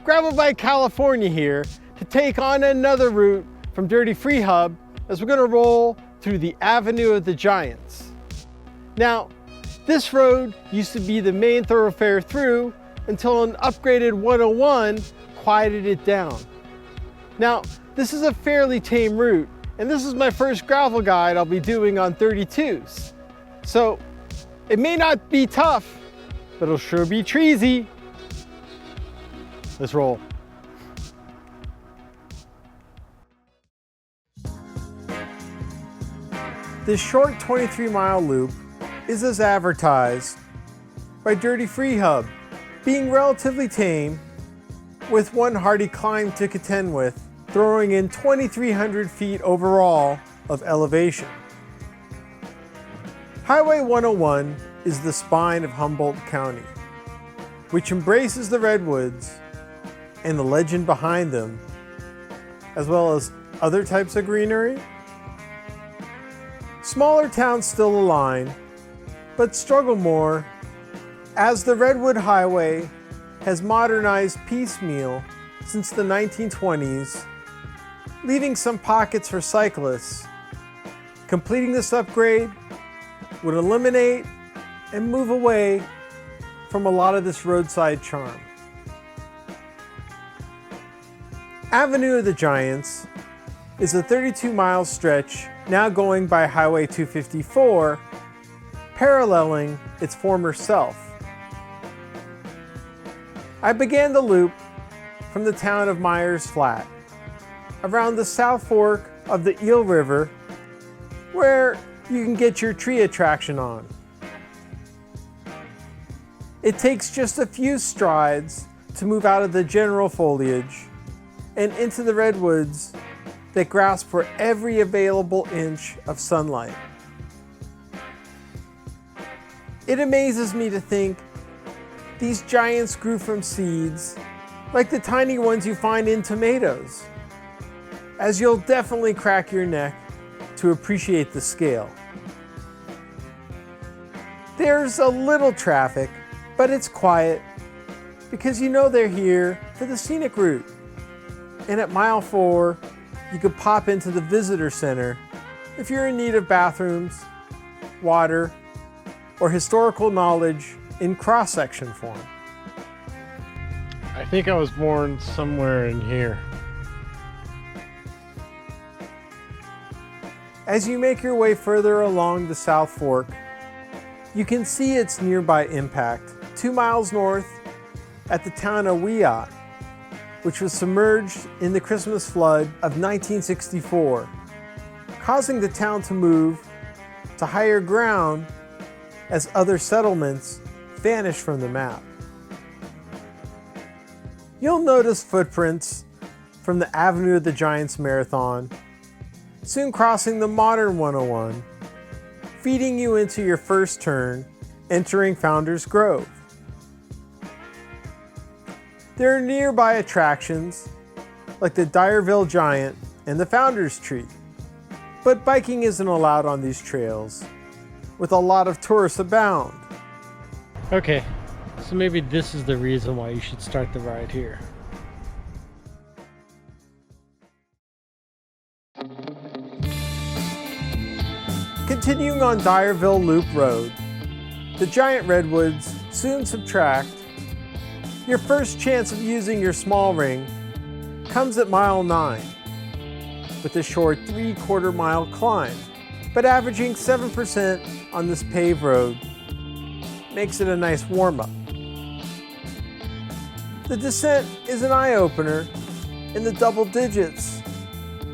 Gravel by California here to take on another route from Dirty Free Hub as we're going to roll through the Avenue of the Giants. Now, this road used to be the main thoroughfare through until an upgraded 101 quieted it down. Now, this is a fairly tame route, and this is my first gravel guide I'll be doing on 32s. So, it may not be tough, but it'll sure be treesy. Let's roll. This short 23-mile loop is as advertised by Dirty Free Hub, being relatively tame with one hardy climb to contend with, throwing in 2,300 feet overall of elevation. Highway 101 is the spine of Humboldt County, which embraces the Redwoods and the legend behind them, as well as other types of greenery. Smaller towns still align, but struggle more as the Redwood Highway has modernized piecemeal since the 1920s, leaving some pockets for cyclists. Completing this upgrade would eliminate and move away from a lot of this roadside charm. Avenue of the Giants is a 32-mile stretch now going by Highway 254, paralleling its former self. I began the loop from the town of Myers Flat, around the South Fork of the Eel River, where you can get your tree attraction on. It takes just a few strides to move out of the general foliage and into the redwoods that grasp for every available inch of sunlight. It amazes me to think these giants grew from seeds like the tiny ones you find in tomatoes, as you'll definitely crack your neck to appreciate the scale. There's a little traffic, but it's quiet because you know they're here for the scenic route. And at mile 4, you could pop into the visitor center if you're in need of bathrooms, water, or historical knowledge in cross-section form. I think I was born somewhere in here. As you make your way further along the South Fork, you can see its nearby impact 2 miles north at the town of Wiat, which was submerged in the Christmas flood of 1964, causing the town to move to higher ground as other settlements vanished from the map. You'll notice footprints from the Avenue of the Giants Marathon, soon crossing the modern 101, feeding you into your first turn, entering Founders Grove. There are nearby attractions like the Dyerville Giant and the Founders Tree, but biking isn't allowed on these trails, with a lot of tourists abound. Okay, so maybe this is the reason why you should start the ride here. Continuing on Dyerville Loop Road, the giant redwoods soon subtract. Your first chance of using your small ring comes at mile 9, with a short 3/4 mile climb, but averaging 7% on this paved road makes it a nice warm-up. The descent is an eye-opener in the double digits,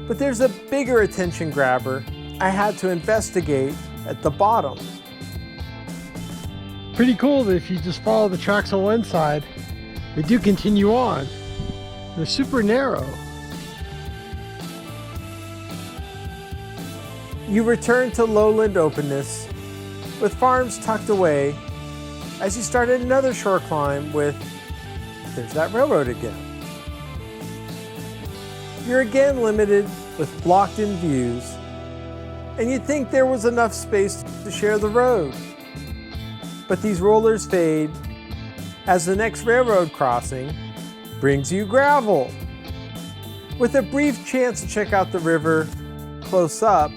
but there's a bigger attention grabber I had to investigate at the bottom. Pretty cool that if you just follow the tracks on one side, they do continue on. They're super narrow. You return to lowland openness with farms tucked away as you start another short climb with, there's that railroad again. You're again limited with blocked-in views, and you'd think there was enough space to share the road. But these rollers fade as the next railroad crossing brings you gravel. With a brief chance to check out the river close up,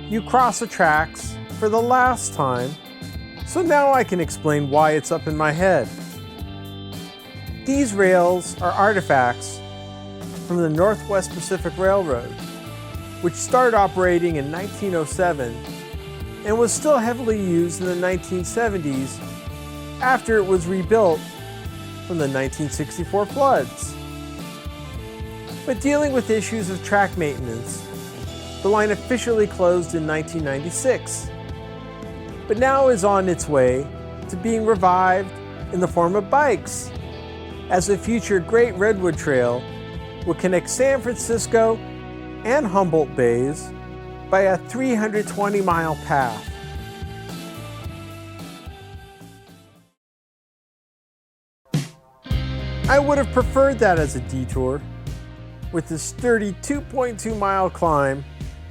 you cross the tracks for the last time, so now I can explain why it's up in my head. These rails are artifacts from the Northwest Pacific Railroad, which started operating in 1907 and was still heavily used in the 1970s after it was rebuilt from the 1964 floods. But dealing with issues of track maintenance, the line officially closed in 1996, but now is on its way to being revived in the form of bikes, as the future Great Redwood Trail will connect San Francisco and Humboldt Bays by a 320-mile path. I would have preferred that as a detour, with this sturdy 2.2-mile climb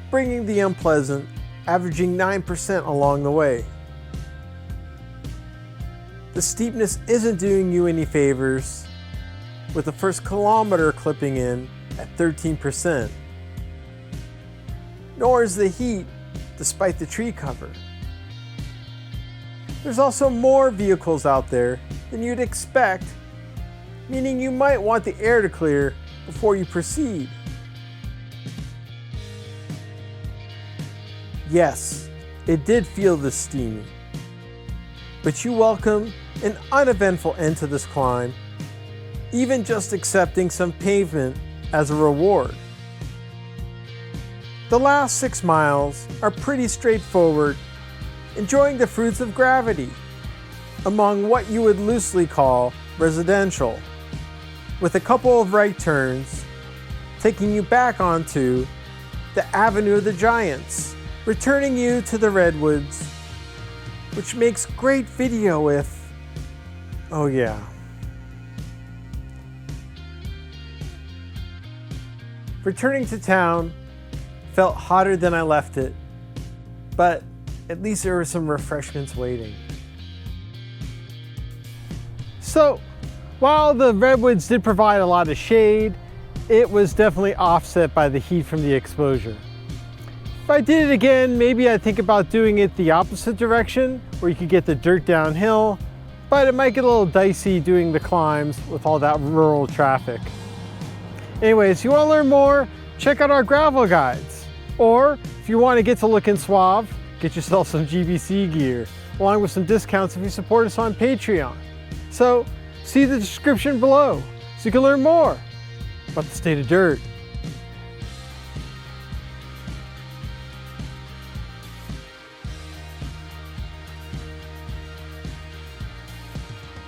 bringing the unpleasant, averaging 9% along the way. The steepness isn't doing you any favors, with the first kilometer clipping in at 13%. Nor is the heat, despite the tree cover. There's also more vehicles out there than you'd expect, meaning you might want the air to clear before you proceed. Yes, it did feel this steamy, but you welcome an uneventful end to this climb, even just accepting some pavement as a reward. The last 6 miles are pretty straightforward, enjoying the fruits of gravity among what you would loosely call residential, with a couple of right turns taking you back onto the Avenue of the Giants, returning you to the Redwoods, which makes great video if, oh yeah. Returning to town felt hotter than I left it, but at least there were some refreshments waiting. So, while the Redwoods did provide a lot of shade, it was definitely offset by the heat from the exposure. If I did it again, maybe I'd think about doing it the opposite direction, where you could get the dirt downhill, but it might get a little dicey doing the climbs with all that rural traffic. Anyways, if you want to learn more, check out our gravel guides. Or if you want to get to looking suave, get yourself some GBC gear, along with some discounts if you support us on Patreon. So, see the description below so you can learn more about the state of dirt.